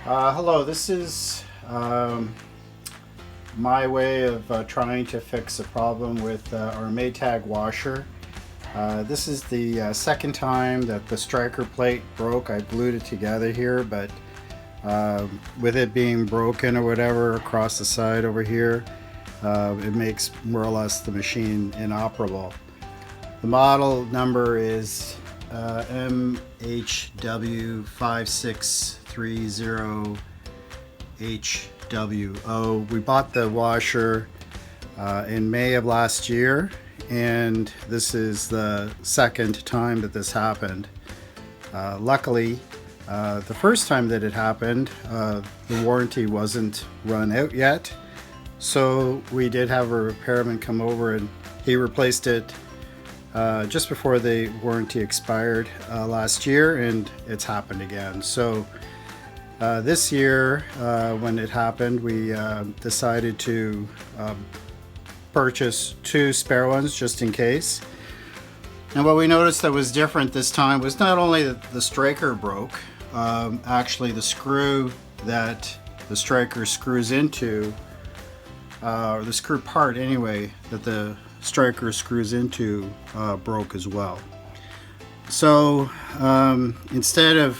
Hello, this is my way of trying to fix a problem with our Maytag washer. This is the second time that the striker plate broke. I glued it together here, but with it being broken or whatever across the side over here, it makes more or less the machine inoperable. The model number is MHW5630HWO. We bought the washer in May of last year, and this is the second time that this happened. Luckily, the first time that it happened, the warranty wasn't run out yet, so we did have a repairman come over and he replaced it just before the warranty expired last year, and it's happened again. So this year, when it happened, we decided to purchase two spare ones just in case. And what we noticed that was different this time was not only that the striker broke, actually the screw that the striker screws into, or the screw part anyway, that the striker screws into broke as well. So instead of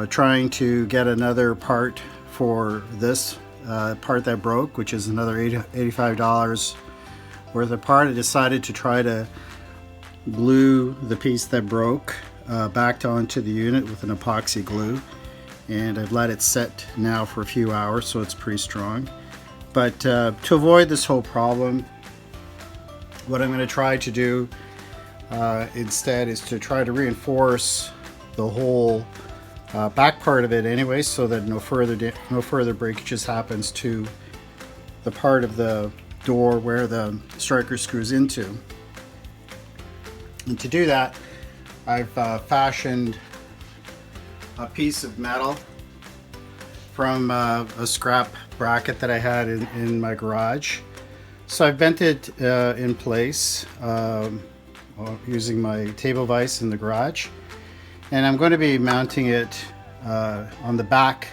trying to get another part for this part that broke, which is another $85 worth of part, I decided to try to glue the piece that broke back onto the unit with an epoxy glue, and I've let it set now for a few hours, so it's pretty strong. But to avoid this whole problem, what I'm going to try to do instead is to try to reinforce the whole back part of it anyway, so that no further breakages happens to the part of the door where the striker screws into. And to do that, I've fashioned a piece of metal from a scrap bracket that I had in my garage. So I've bent it in place using my table vise in the garage, and I'm going to be mounting it on the back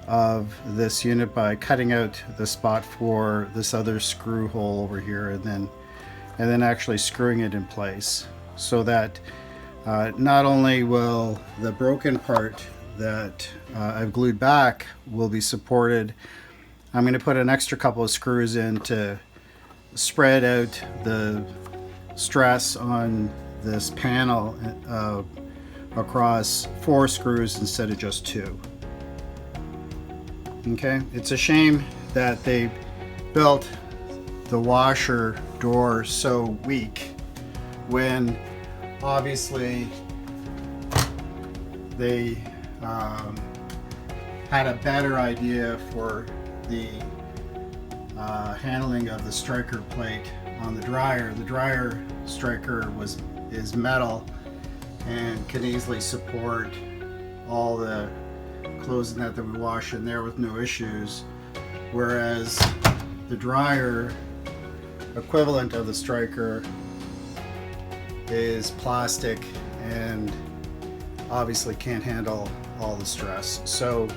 of this unit by cutting out the spot for this other screw hole over here, and then actually screwing it in place, so that not only will the broken part that I've glued back will be supported, I'm going to put an extra couple of screws in to spread out the stress on this panel across 4 screws instead of just 2. Okay, it's a shame that they built the washer door so weak when obviously they had a better idea for the handling of the striker plate on the dryer. The dryer striker is metal and can easily support all the clothes in that we wash in there with no issues, whereas the dryer equivalent of the striker is plastic and obviously can't handle all the stress. So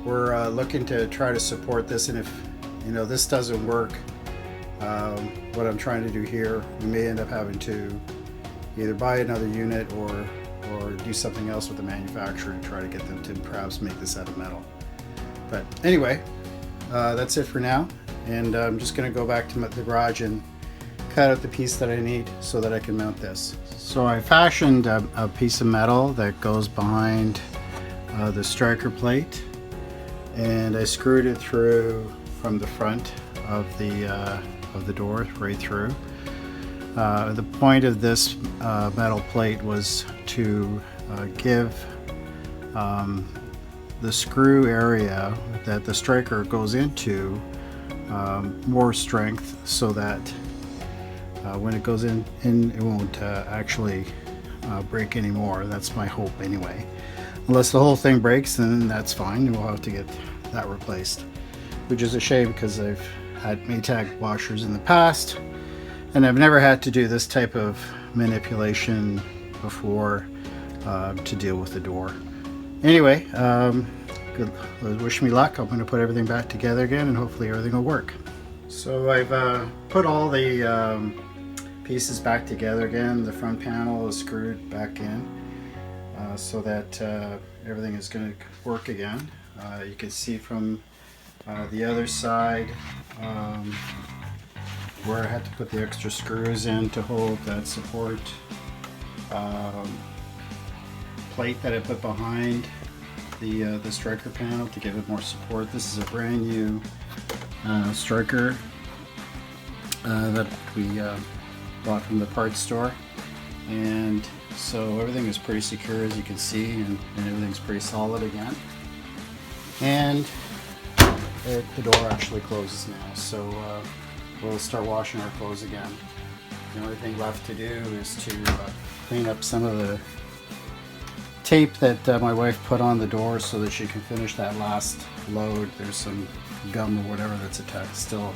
we're looking to try to support this, and if this doesn't work, what I'm trying to do here, we may end up having to either buy another unit or do something else with the manufacturer to try to get them to perhaps make this out of metal. But anyway, that's it for now, and I'm just going to go back to the garage and cut out the piece that I need so that I can mount this. So I fashioned a piece of metal that goes behind the striker plate, and I screwed it through from the front of the door right through. The point of this metal plate was to give the screw area that the striker goes into more strength, so that when it goes in it won't actually break anymore. That's my hope anyway. Unless the whole thing breaks, then that's fine, we'll have to get that replaced, which is a shame because I've had Maytag washers in the past and I've never had to do this type of manipulation before to deal with the door. Anyway, good. Wish me luck. I'm going to put everything back together again, and hopefully everything will work. So I've put all the pieces back together again. The front panel is screwed back in so that everything is going to work again. You can see from the other side where I had to put the extra screws in to hold that support plate that I put behind the striker panel to give it more support. This is a brand new striker that we bought from the parts store, and so everything is pretty secure, as you can see, and everything's pretty solid again. And the door actually closes now, so we'll start washing our clothes again. The only thing left to do is to clean up some of the tape that my wife put on the door so that she can finish that last load. There's some gum or whatever that's attached still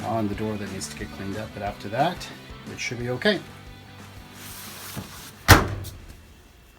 on the door that needs to get cleaned up, but after that it should be okay.